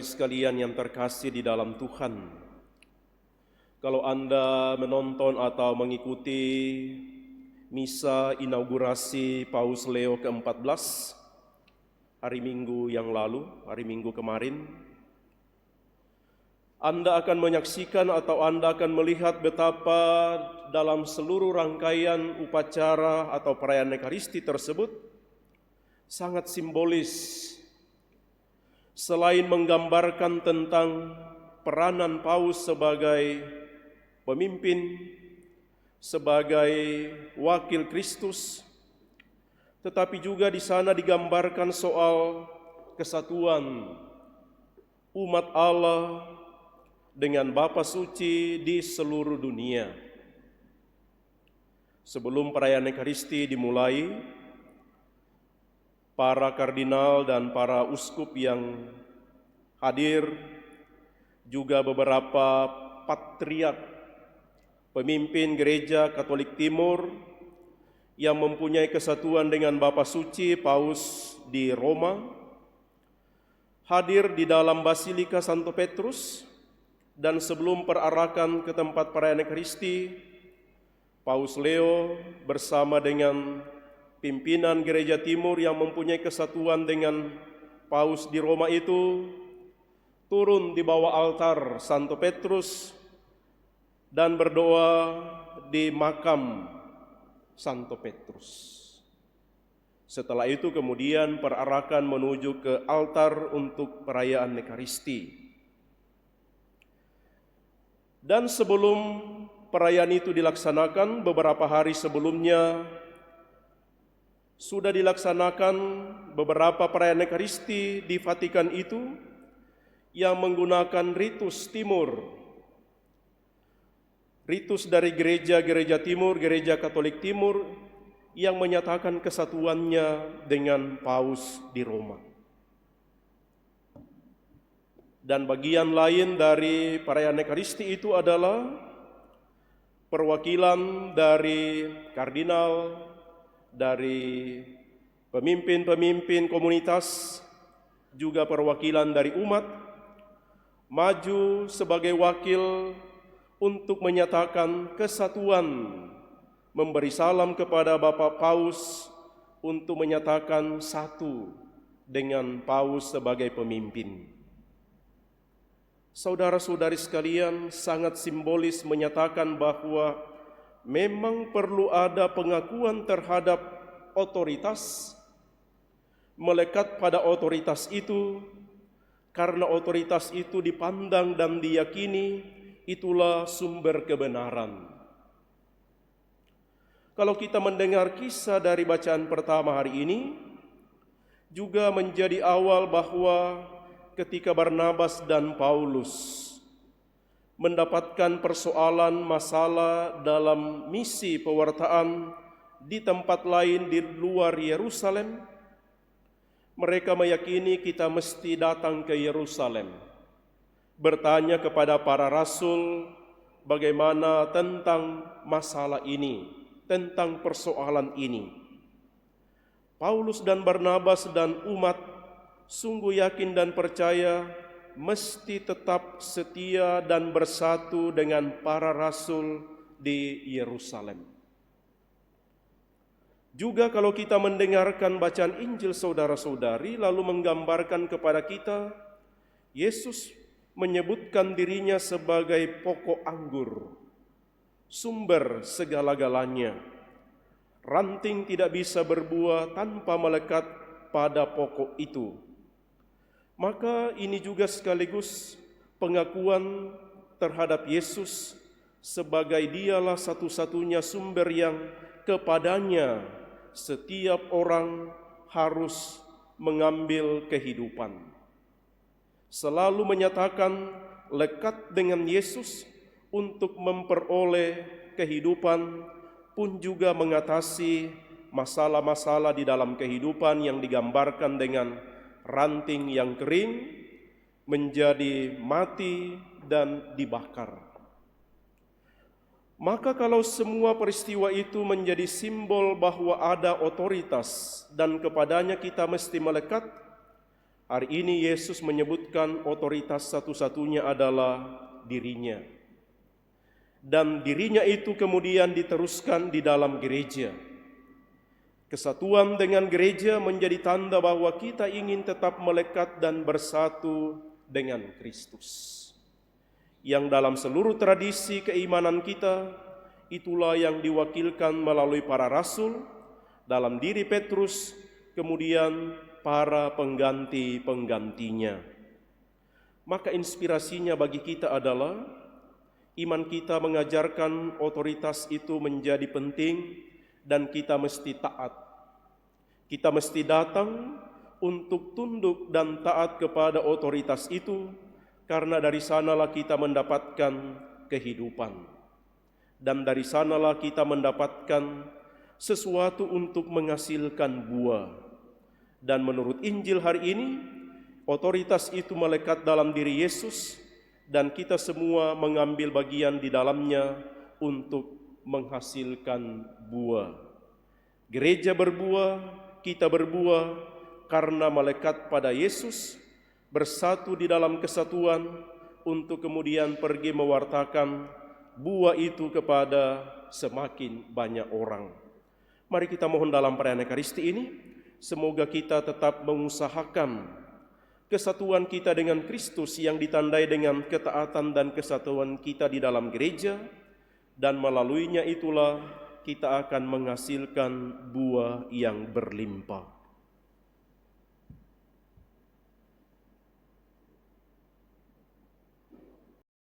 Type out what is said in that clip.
Sekalian yang terkasih di dalam Tuhan, kalau Anda menonton atau mengikuti misa inaugurasi Paus Leo ke-14 hari Minggu yang lalu, hari Minggu kemarin, Anda akan menyaksikan atau Anda akan melihat betapa dalam seluruh rangkaian upacara atau perayaan Ekaristi tersebut sangat simbolis. Selain menggambarkan tentang peranan Paus sebagai pemimpin, sebagai wakil Kristus, tetapi juga di sana digambarkan soal kesatuan umat Allah dengan Bapa Suci di seluruh dunia. Sebelum perayaan Ekaristi dimulai, para kardinal dan para uskup yang hadir, juga beberapa patriark, pemimpin gereja Katolik Timur yang mempunyai kesatuan dengan Bapa Suci Paus di Roma, hadir di dalam Basilika Santo Petrus, dan sebelum perarakan ke tempat perayaan Ekaristi, Paus Leo bersama dengan pimpinan Gereja Timur yang mempunyai kesatuan dengan Paus di Roma itu turun di bawah altar Santo Petrus dan berdoa di makam Santo Petrus. Setelah itu kemudian perarakan menuju ke altar untuk perayaan Ekaristi. Dan sebelum perayaan itu dilaksanakan, beberapa hari sebelumnya sudah dilaksanakan beberapa perayaan Ekaristi di Vatikan itu yang menggunakan ritus Timur. Ritus dari gereja-gereja Timur, gereja Katolik Timur yang menyatakan kesatuannya dengan Paus di Roma. Dan bagian lain dari perayaan Ekaristi itu adalah perwakilan dari kardinal, dari pemimpin-pemimpin komunitas, juga perwakilan dari umat, maju sebagai wakil untuk menyatakan kesatuan, memberi salam kepada Bapak Paus untuk menyatakan satu dengan Paus sebagai pemimpin. Saudara-saudari sekalian, sangat simbolis menyatakan bahwa memang perlu ada pengakuan terhadap otoritas, melekat pada otoritas itu, karena otoritas itu dipandang dan diyakini itulah sumber kebenaran. Kalau kita mendengar kisah dari bacaan pertama hari ini, juga menjadi awal bahwa ketika Barnabas dan Paulus mendapatkan persoalan masalah dalam misi pewartaan di tempat lain di luar Yerusalem, mereka meyakini kita mesti datang ke Yerusalem, bertanya kepada para rasul bagaimana tentang masalah ini, tentang persoalan ini. Paulus dan Barnabas dan umat sungguh yakin dan percaya mesti tetap setia dan bersatu dengan para rasul di Yerusalem. Juga kalau kita mendengarkan bacaan Injil saudara-saudari, lalu menggambarkan kepada kita, Yesus menyebutkan dirinya sebagai pokok anggur, sumber segala-galanya. Ranting tidak bisa berbuah tanpa melekat pada pokok itu. Maka ini juga sekaligus pengakuan terhadap Yesus sebagai dialah satu-satunya sumber yang kepadanya setiap orang harus mengambil kehidupan. Selalu menyatakan lekat dengan Yesus untuk memperoleh kehidupan, pun juga mengatasi masalah-masalah di dalam kehidupan yang digambarkan dengan ranting yang kering menjadi mati dan dibakar. Maka kalau semua peristiwa itu menjadi simbol bahwa ada otoritas dan kepadanya kita mesti melekat, Hari ini Yesus menyebutkan otoritas satu-satunya adalah dirinya. Dan dirinya itu kemudian diteruskan di dalam gereja. Kesatuan dengan gereja menjadi tanda bahwa kita ingin tetap melekat dan bersatu dengan Kristus. Yang dalam seluruh tradisi keimanan kita, itulah yang diwakilkan melalui para rasul, dalam diri Petrus, kemudian para pengganti-penggantinya. Maka inspirasinya bagi kita adalah iman kita mengajarkan otoritas itu menjadi penting dan kita mesti taat. Kita mesti datang untuk tunduk dan taat kepada otoritas itu karena dari sanalah kita mendapatkan kehidupan. Dan dari sanalah kita mendapatkan sesuatu untuk menghasilkan buah. Dan menurut Injil hari ini, otoritas itu melekat dalam diri Yesus dan kita semua mengambil bagian di dalamnya untuk menghasilkan buah. Gereja berbuah, kita berbuah karena melekat pada Yesus, bersatu di dalam kesatuan untuk kemudian pergi mewartakan buah itu kepada semakin banyak orang. Mari kita mohon dalam perayaan Ekaristi ini, semoga kita tetap mengusahakan kesatuan kita dengan Kristus yang ditandai dengan ketaatan dan kesatuan kita di dalam gereja, dan melaluinya itulah kita akan menghasilkan buah yang berlimpah.